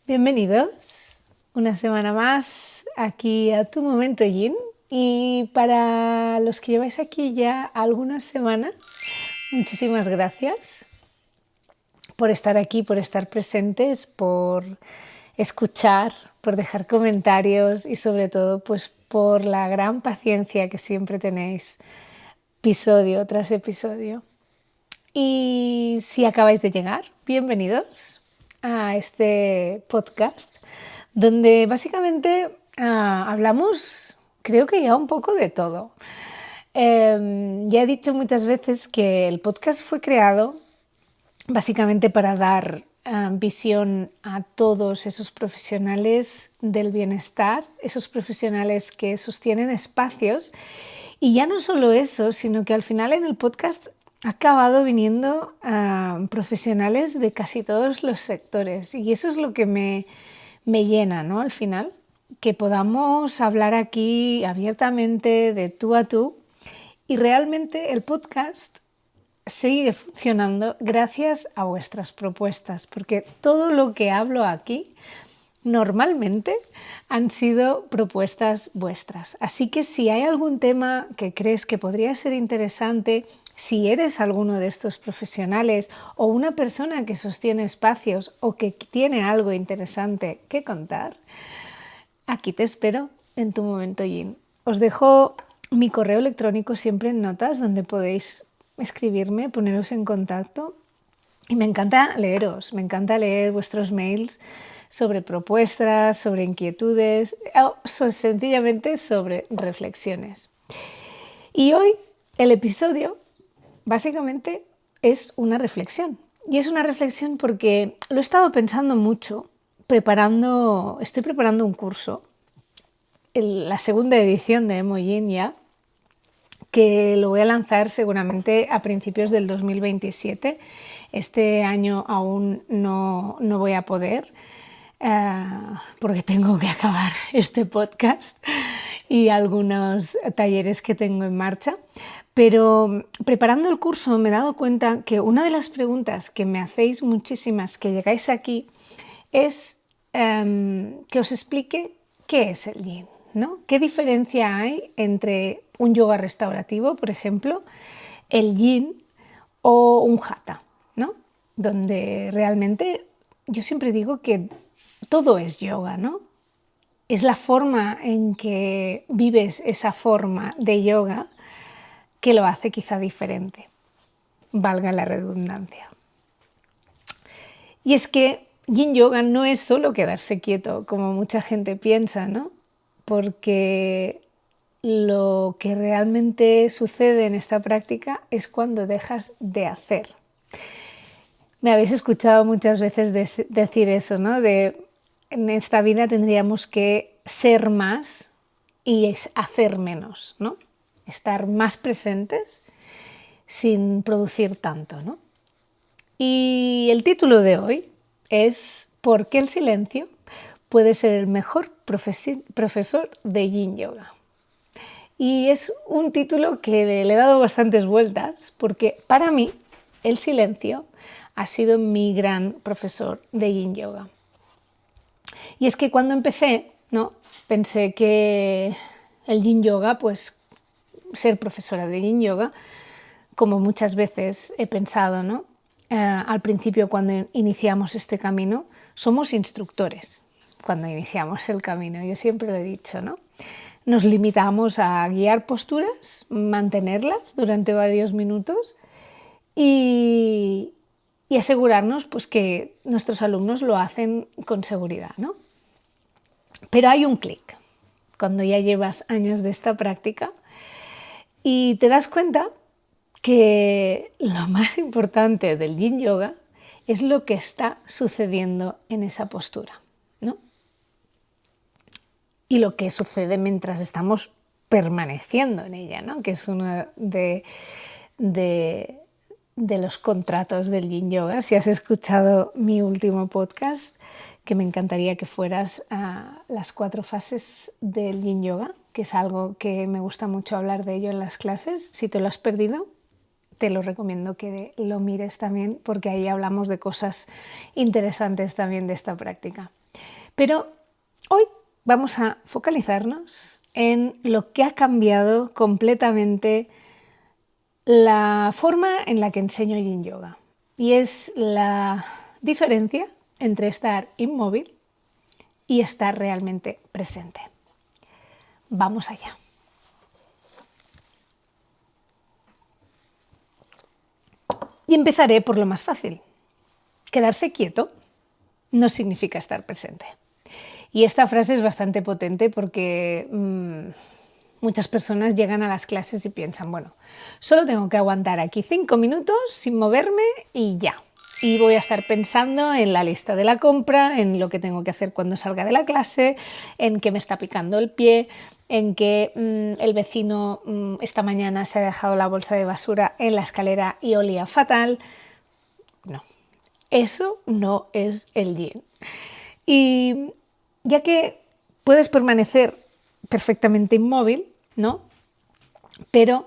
Bienvenidos una semana más aquí a Tu Momento Yin. Y para los que lleváis aquí ya algunas semanas, muchísimas gracias por estar aquí, por estar presentes, por escuchar, por dejar comentarios y sobre todo pues por la gran paciencia que siempre tenéis episodio tras episodio. Y si acabáis de llegar, bienvenidos a este podcast donde básicamente hablamos, creo que ya un poco de todo. Ya he dicho muchas veces que el podcast fue creado básicamente para dar visión a todos esos profesionales del bienestar, esos profesionales que sostienen espacios. Y ya no solo eso, sino que al final en el podcast ha acabado viniendo profesionales de casi todos los sectores. Y eso es lo que me llena, ¿no? Al final, que podamos hablar aquí abiertamente de tú a tú. Y realmente el podcast sigue funcionando gracias a vuestras propuestas, porque todo lo que hablo aquí normalmente han sido propuestas vuestras. Así que si hay algún tema que crees que podría ser interesante, si eres alguno de estos profesionales o una persona que sostiene espacios o que tiene algo interesante que contar, aquí te espero en Tu Momento Yin. Os dejo mi correo electrónico siempre en notas donde podéis escribirme, poneros en contacto. Y me encanta leeros, me encanta leer vuestros mails sobre propuestas, sobre inquietudes o sencillamente sobre reflexiones. Y hoy el episodio básicamente es una reflexión. Y es una reflexión porque lo he estado pensando mucho, estoy preparando un curso, la segunda edición de Emoyin ya, que lo voy a lanzar seguramente a principios del 2027. Este año aún no voy a poder porque tengo que acabar este podcast y algunos talleres que tengo en marcha. Pero preparando el curso me he dado cuenta que una de las preguntas que me hacéis muchísimas que llegáis aquí es que os explique qué es el yin, ¿no? ¿Qué diferencia hay entre un yoga restaurativo, por ejemplo, el yin o un hatha, ¿no? Donde realmente yo siempre digo que todo es yoga, ¿no? Es la forma en que vives esa forma de yoga que lo hace quizá diferente, valga la redundancia. Y es que Yin Yoga no es solo quedarse quieto, como mucha gente piensa, ¿no? Porque lo que realmente sucede en esta práctica es cuando dejas de hacer. Me habéis escuchado muchas veces decir eso, ¿no? En esta vida tendríamos que ser más y hacer menos, ¿no? Estar más presentes sin producir tanto, ¿no? Y el título de hoy es ¿Por qué el silencio puede ser el mejor profesor de Yin Yoga? Y es un título que le he dado bastantes vueltas porque para mí el silencio ha sido mi gran profesor de Yin Yoga. Y es que cuando empecé, ¿no? Pensé que el Yin Yoga, pues ser profesora de Yin Yoga, como muchas veces he pensado, ¿no? Al principio cuando iniciamos este camino, somos instructores cuando iniciamos el camino, yo siempre lo he dicho, ¿no? Nos limitamos a guiar posturas, mantenerlas durante varios minutos y asegurarnos pues, que nuestros alumnos lo hacen con seguridad, ¿no? Pero hay un clic cuando ya llevas años de esta práctica y te das cuenta que lo más importante del Yin Yoga es lo que está sucediendo en esa postura, ¿no? Y lo que sucede mientras estamos permaneciendo en ella, ¿no? Que es uno de los contratos del Yin Yoga. Si has escuchado mi último podcast, que me encantaría que fueras a las 4 fases del Yin Yoga, que es algo que me gusta mucho hablar de ello en las clases. Si te lo has perdido, te lo recomiendo que lo mires también porque ahí hablamos de cosas interesantes también de esta práctica. Pero hoy vamos a focalizarnos en lo que ha cambiado completamente la forma en la que enseño Yin Yoga. Y es la diferencia entre estar inmóvil y estar realmente presente. Vamos allá. Y empezaré por lo más fácil. Quedarse quieto no significa estar presente. Y esta frase es bastante potente porque muchas personas llegan a las clases y piensan, bueno, solo tengo que aguantar aquí 5 minutos sin moverme y ya. Y voy a estar pensando en la lista de la compra, en lo que tengo que hacer cuando salga de la clase, en que me está picando el pie, en que el vecino esta mañana se ha dejado la bolsa de basura en la escalera y olía fatal. No, eso no es el Yin. Y ya que puedes permanecer perfectamente inmóvil, ¿no? Pero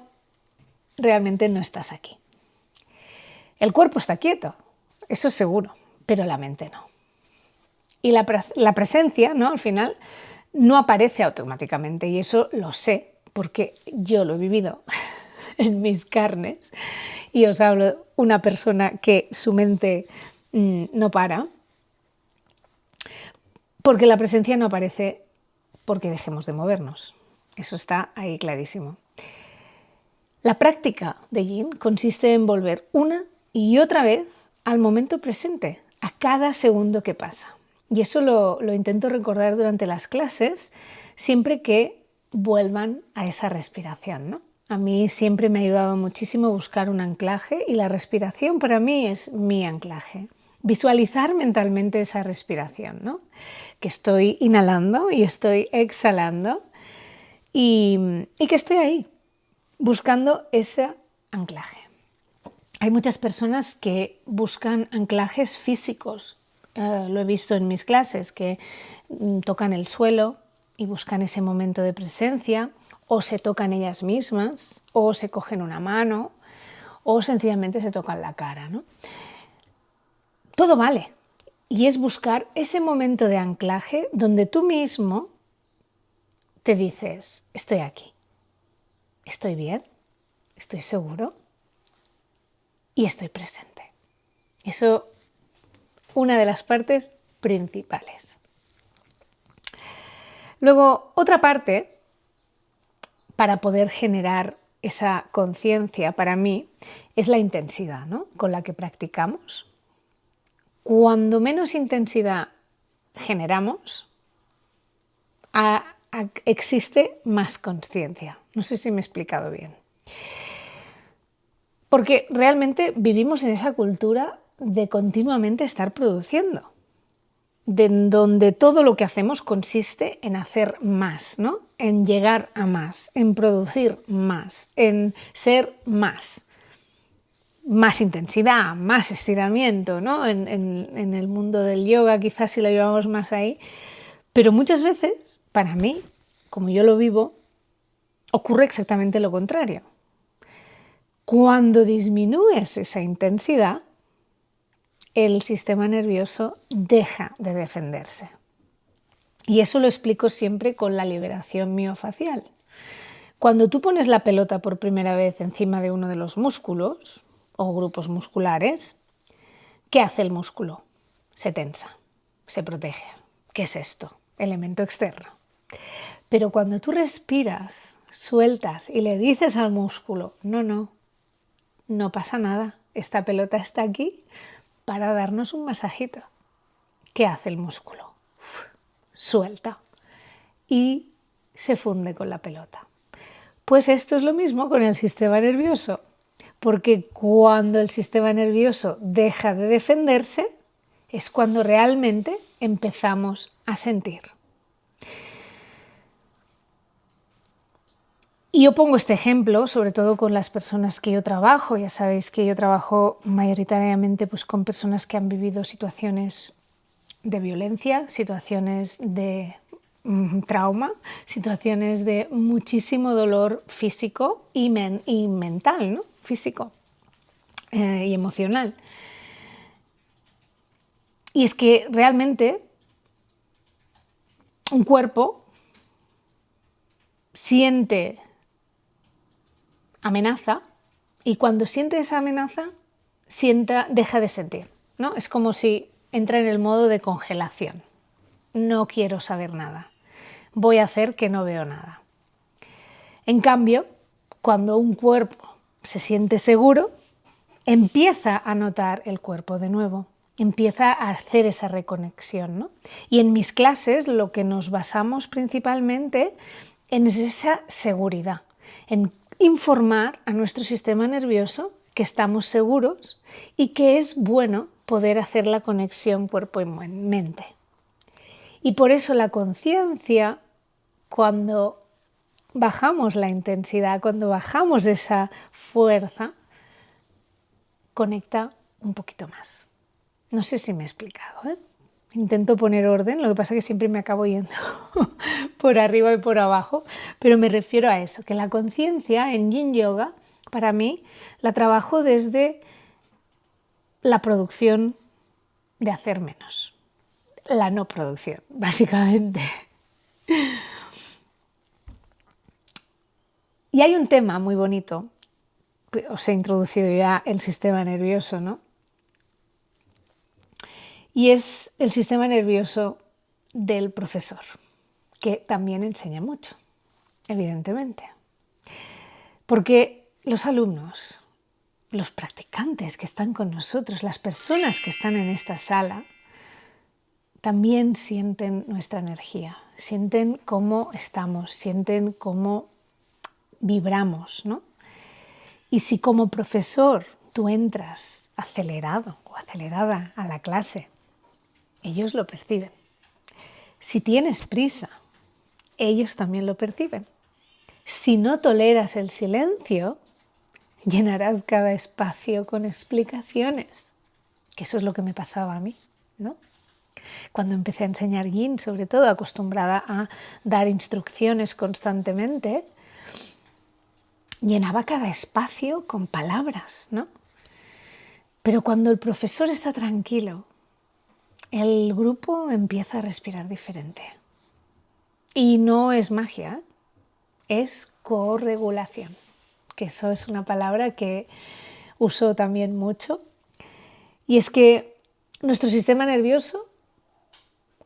realmente no estás aquí. El cuerpo está quieto, eso es seguro, pero la mente no. Y la presencia, ¿no? Al final, no aparece automáticamente, y eso lo sé, porque yo lo he vivido en mis carnes, y os hablo de una persona que su mente no para, porque la presencia no aparece porque dejemos de movernos. Eso está ahí clarísimo. La práctica de Yin consiste en volver una y otra vez al momento presente, a cada segundo que pasa. Y eso lo intento recordar durante las clases, siempre que vuelvan a esa respiración, ¿no? A mí siempre me ha ayudado muchísimo buscar un anclaje y la respiración para mí es mi anclaje. Visualizar mentalmente esa respiración, ¿no? Que estoy inhalando y estoy exhalando y que estoy ahí, buscando ese anclaje. Hay muchas personas que buscan anclajes físicos. Lo he visto en mis clases, que tocan el suelo y buscan ese momento de presencia, o se tocan ellas mismas, o se cogen una mano, o sencillamente se tocan la cara, ¿no? Todo vale. Y es buscar ese momento de anclaje donde tú mismo te dices, estoy aquí, estoy bien, estoy seguro y estoy presente. Eso, una de las partes principales. Luego, otra parte, para poder generar esa conciencia para mí, es la intensidad, ¿no? Con la que practicamos. Cuando menos intensidad generamos, existe más conciencia. No sé si me he explicado bien. Porque realmente vivimos en esa cultura de continuamente estar produciendo, de donde todo lo que hacemos consiste en hacer más, ¿no? En llegar a más, en producir más, en ser más. Más intensidad, más estiramiento, ¿no? En el mundo del yoga quizás si lo llevamos más ahí, pero muchas veces, para mí, como yo lo vivo, ocurre exactamente lo contrario. Cuando disminuyes esa intensidad, el sistema nervioso deja de defenderse. Y eso lo explico siempre con la liberación miofacial. Cuando tú pones la pelota por primera vez encima de uno de los músculos o grupos musculares, ¿qué hace el músculo? Se tensa, se protege. ¿Qué es esto? Elemento externo. Pero cuando tú respiras, sueltas y le dices al músculo, no pasa nada, esta pelota está aquí para darnos un masajito. ¿Qué hace el músculo? Suelta y se funde con la pelota. Pues esto es lo mismo con el sistema nervioso, porque cuando el sistema nervioso deja de defenderse es cuando realmente empezamos a sentir. Y yo pongo este ejemplo, sobre todo con las personas que yo trabajo. Ya sabéis que yo trabajo mayoritariamente pues, con personas que han vivido situaciones de violencia, situaciones de trauma, situaciones de muchísimo dolor físico y mental, ¿no? Físico y emocional. Y es que realmente un cuerpo siente amenaza y cuando siente esa amenaza, deja de sentir, ¿no? Es como si entra en el modo de congelación. No quiero saber nada. Voy a hacer que no veo nada. En cambio, un cuerpo se siente seguro, empieza a notar el cuerpo de nuevo, empieza a hacer esa reconexión, ¿no? Y en mis clases lo que nos basamos principalmente es esa seguridad, en informar a nuestro sistema nervioso que estamos seguros y que es bueno poder hacer la conexión cuerpo y mente. Y por eso la conciencia, cuando bajamos la intensidad, cuando bajamos esa fuerza, conecta un poquito más. No sé si me he explicado, ¿eh? Intento poner orden, lo que pasa es que siempre me acabo yendo por arriba y por abajo, pero me refiero a eso, que la conciencia en Yin Yoga, para mí, la trabajo desde la producción de hacer menos, la no producción, básicamente. Y hay un tema muy bonito, os he introducido ya el sistema nervioso, ¿no? Y es el sistema nervioso del profesor, que también enseña mucho, evidentemente. Porque los alumnos, los practicantes que están con nosotros, las personas que están en esta sala, también sienten nuestra energía, sienten cómo estamos, sienten cómo vibramos, ¿no? Y si como profesor tú entras acelerado o acelerada a la clase, ellos lo perciben. Si tienes prisa, ellos también lo perciben. Si no toleras el silencio, llenarás cada espacio con explicaciones, que eso es lo que me pasaba a mí, ¿no? Cuando empecé a enseñar Yin, sobre todo acostumbrada a dar instrucciones constantemente, llenaba cada espacio con palabras, ¿no? Pero cuando el profesor está tranquilo, el grupo empieza a respirar diferente. Y no es magia, es corregulación, que eso es una palabra que uso también mucho. Y es que nuestro sistema nervioso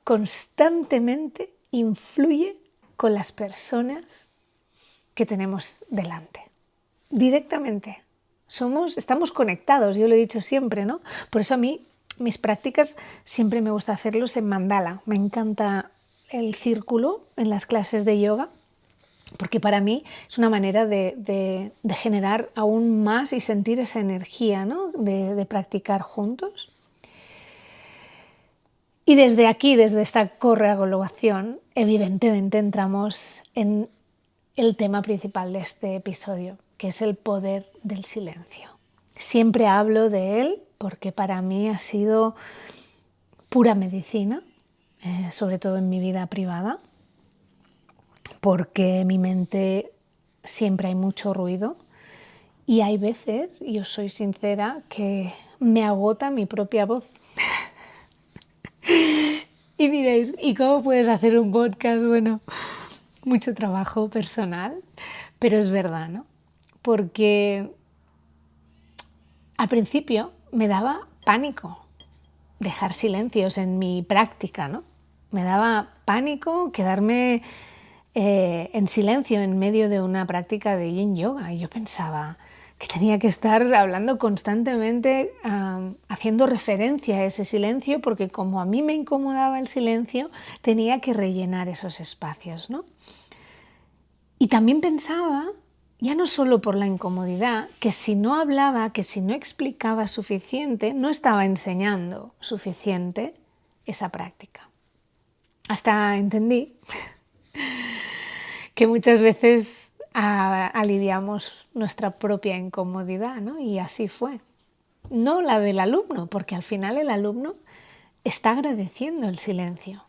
constantemente influye con las personas que tenemos delante. Directamente. Estamos conectados, yo lo he dicho siempre, ¿no? Por eso a mí, mis prácticas siempre me gusta hacerlos en mandala. Me encanta el círculo en las clases de yoga, porque para mí es una manera de generar aún más y sentir esa energía, ¿no? de practicar juntos. Y desde aquí, desde esta corregulación, evidentemente entramos en el tema principal de este episodio, que es el poder del silencio. Siempre hablo de él porque para mí ha sido pura medicina, sobre todo en mi vida privada, porque en mi mente siempre hay mucho ruido y hay veces, y os soy sincera, que me agota mi propia voz. Y diréis, ¿y cómo puedes hacer un podcast? Bueno, mucho trabajo personal, pero es verdad, ¿no? Porque al principio me daba pánico dejar silencios en mi práctica, ¿no? Me daba pánico quedarme en silencio en medio de una práctica de Yin Yoga y yo pensaba que tenía que estar hablando constantemente, haciendo referencia a ese silencio, porque como a mí me incomodaba el silencio, tenía que rellenar esos espacios, ¿no? Y también pensaba, ya no solo por la incomodidad, que si no hablaba, que si no explicaba suficiente, no estaba enseñando suficiente esa práctica. Hasta entendí que muchas veces aliviamos nuestra propia incomodidad, ¿no? Y así fue. No la del alumno, porque al final el alumno está agradeciendo el silencio.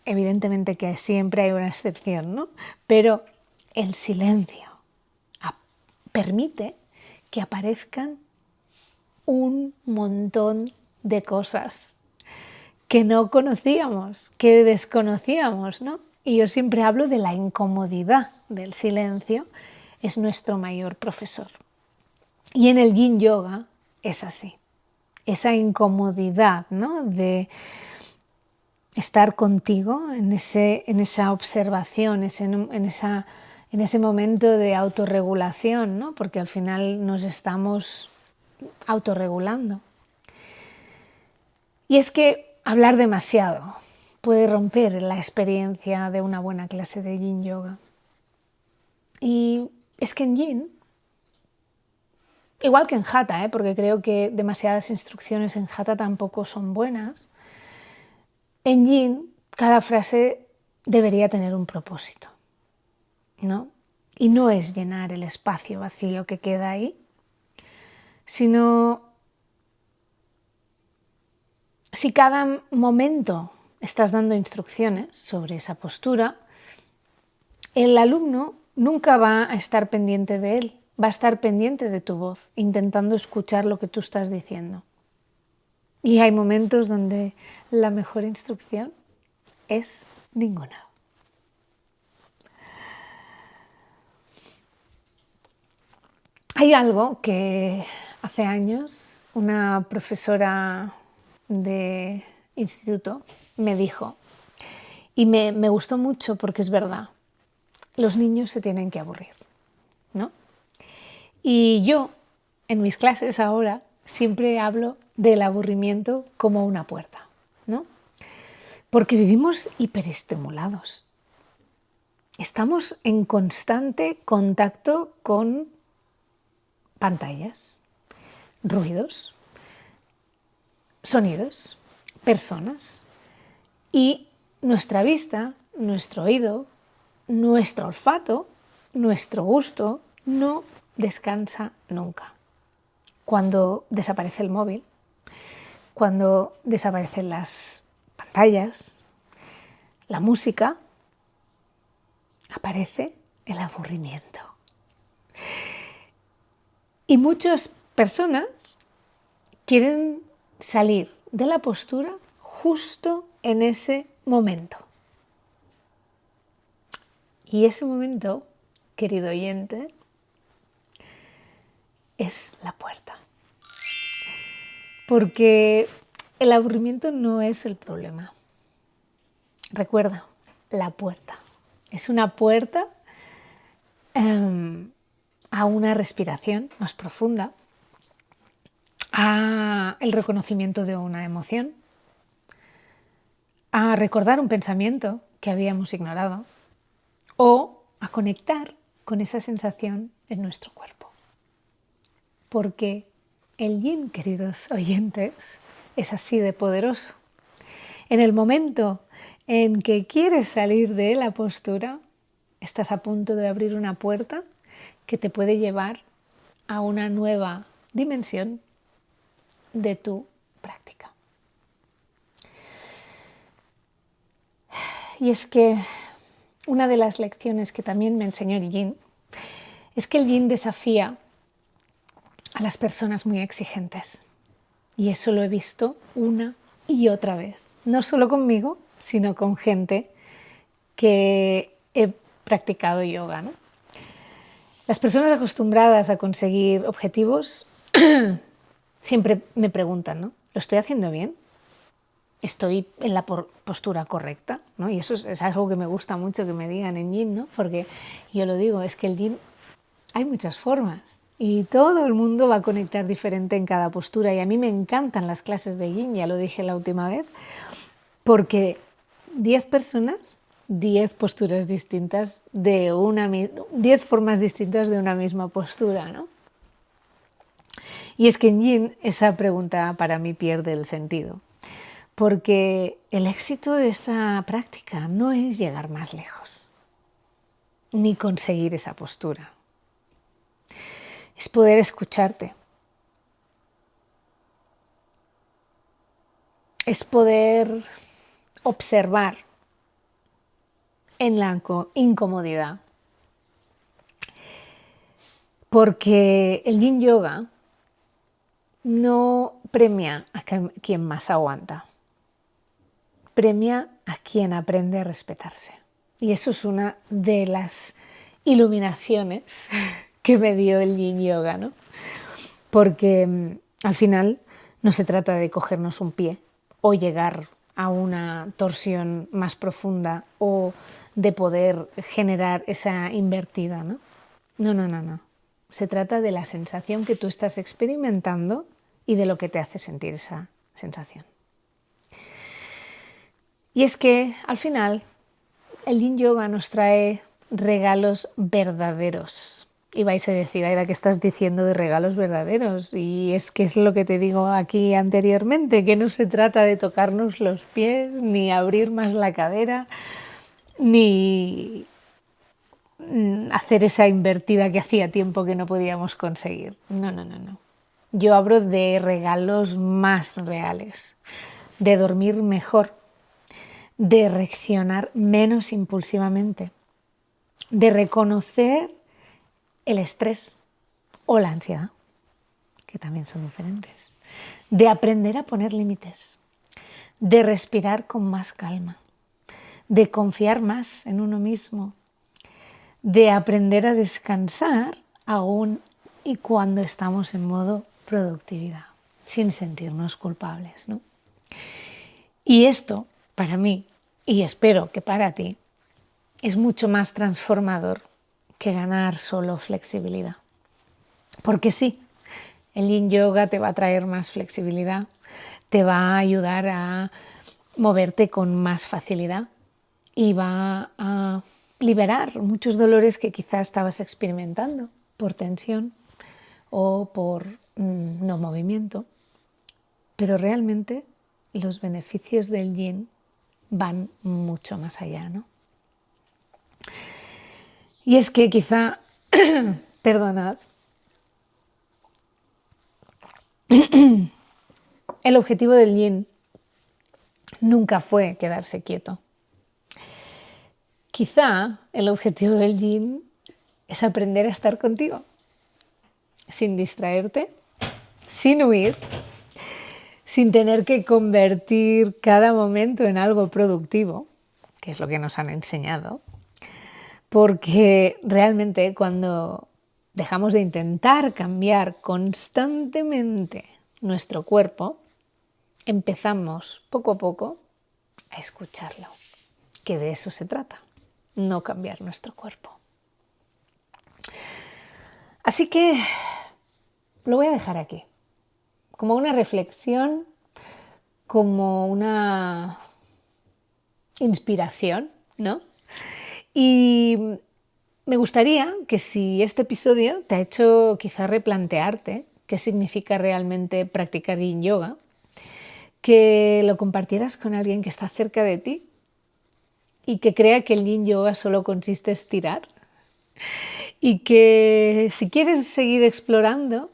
Evidentemente que siempre hay una excepción, ¿no? Pero el silencio permite que aparezcan un montón de cosas que no conocíamos, que desconocíamos, ¿no? Y yo siempre hablo de la incomodidad del silencio, es nuestro mayor profesor. Y en el Yin Yoga es así, esa incomodidad, ¿no? De estar contigo en esa observación, en ese momento de autorregulación, ¿no? Porque al final nos estamos autorregulando. Y es que hablar demasiado puede romper la experiencia de una buena clase de Yin Yoga. Y es que en Yin, igual que en Hatha, porque creo que demasiadas instrucciones en Hatha tampoco son buenas, en Yin cada frase debería tener un propósito, ¿no? Y no es llenar el espacio vacío que queda ahí, sino si cada momento estás dando instrucciones sobre esa postura, el alumno nunca va a estar pendiente de él, va a estar pendiente de tu voz, intentando escuchar lo que tú estás diciendo. Y hay momentos donde la mejor instrucción es ninguna. Hay algo que hace años una profesora de instituto me dijo y me gustó mucho porque es verdad, los niños se tienen que aburrir, ¿no? Y yo en mis clases ahora siempre hablo del aburrimiento como una puerta, ¿no? Porque vivimos hiperestimulados. Estamos en constante contacto con pantallas, ruidos, sonidos, personas y nuestra vista, nuestro oído, nuestro olfato, nuestro gusto no descansa nunca. Cuando desaparece el móvil, cuando desaparecen las pantallas, la música, aparece el aburrimiento. Y muchas personas quieren salir de la postura justo en ese momento. Y ese momento, querido oyente, es la puerta. Porque el aburrimiento no es el problema. Recuerda, la puerta. Es una puerta a una respiración más profunda, a el reconocimiento de una emoción, a recordar un pensamiento que habíamos ignorado o a conectar con esa sensación en nuestro cuerpo. Porque el Yin, queridos oyentes, es así de poderoso. En el momento en que quieres salir de la postura, estás a punto de abrir una puerta que te puede llevar a una nueva dimensión de tu práctica. Y es que una de las lecciones que también me enseñó el Yin es que el Yin desafía a las personas muy exigentes. Y eso lo he visto una y otra vez. No solo conmigo, sino con gente que he practicado yoga, ¿no? Las personas acostumbradas a conseguir objetivos siempre me preguntan, ¿no? ¿Lo estoy haciendo bien? ¿Estoy en la postura correcta? ¿No? Y eso es algo que me gusta mucho que me digan en Yin, ¿no? Porque yo lo digo, es que el Yin hay muchas formas y todo el mundo va a conectar diferente en cada postura. Y a mí me encantan las clases de Yin, ya lo dije la última vez, porque 10 personas, 10 posturas distintas 10 formas distintas de una misma postura, ¿no? Y es que en Yin esa pregunta para mí pierde el sentido, porque el éxito de esta práctica no es llegar más lejos, ni conseguir esa postura. Es poder escucharte, es poder observar en la incomodidad. Porque el Yin Yoga no premia a quien más aguanta. premia a quien aprende a respetarse. Y eso es una de las iluminaciones que me dio el Yin Yoga, ¿no? Porque al final no se trata de cogernos un pie o llegar a una torsión más profunda o de poder generar esa invertida, ¿no? No. Se trata de la sensación que tú estás experimentando y de lo que te hace sentir esa sensación. Y es que al final el Yin Yoga nos trae regalos verdaderos. Y vais a decir, Aida, ¿qué estás diciendo de regalos verdaderos? Y es que es lo que te digo aquí anteriormente, que no se trata de tocarnos los pies, ni abrir más la cadera, ni hacer esa invertida que hacía tiempo que no podíamos conseguir. No. Yo hablo de regalos más reales, de dormir mejor, de reaccionar menos impulsivamente, de reconocer el estrés o la ansiedad, que también son diferentes, de aprender a poner límites, de respirar con más calma, de confiar más en uno mismo, de aprender a descansar aún y cuando estamos en modo productividad, sin sentirnos culpables, ¿no? Y esto, para mí, y espero que para ti, es mucho más transformador que ganar solo flexibilidad. Porque sí, el Yin Yoga te va a traer más flexibilidad, te va a ayudar a moverte con más facilidad y va a liberar muchos dolores que quizás estabas experimentando por tensión o por no movimiento. Pero realmente los beneficios del Yin van mucho más allá, ¿no? Y es que quizá, perdonad, el objetivo del Yin nunca fue quedarse quieto. Quizá el objetivo del Yin es aprender a estar contigo, sin distraerte, sin huir, sin tener que convertir cada momento en algo productivo, que es lo que nos han enseñado, porque realmente cuando dejamos de intentar cambiar constantemente nuestro cuerpo, empezamos poco a poco a escucharlo, que de eso se trata, no cambiar nuestro cuerpo. Así que lo voy a dejar aquí, como una reflexión, como una inspiración, ¿no? Y me gustaría que si este episodio te ha hecho quizá replantearte qué significa realmente practicar Yin Yoga, que lo compartieras con alguien que está cerca de ti y que crea que el Yin Yoga solo consiste en estirar y que si quieres seguir explorando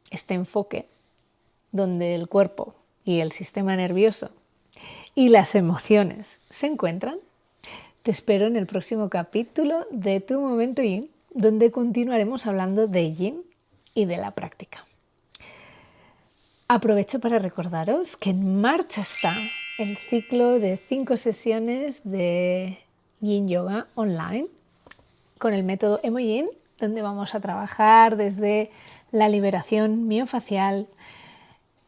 este enfoque donde el cuerpo y el sistema nervioso y las emociones se encuentran, te espero en el próximo capítulo de Tu Momento Yin, donde continuaremos hablando de Yin y de la práctica. Aprovecho para recordaros que en marcha está el ciclo de 5 sesiones de Yin Yoga online con el método Emo-Yin, donde vamos a trabajar desde la liberación miofacial,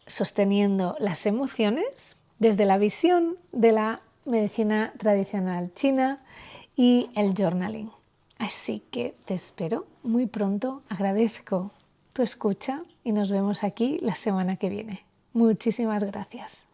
sosteniendo las emociones desde la visión de la medicina tradicional china y el journaling. Así que te espero muy pronto, agradezco tu escucha y nos vemos aquí la semana que viene. Muchísimas gracias.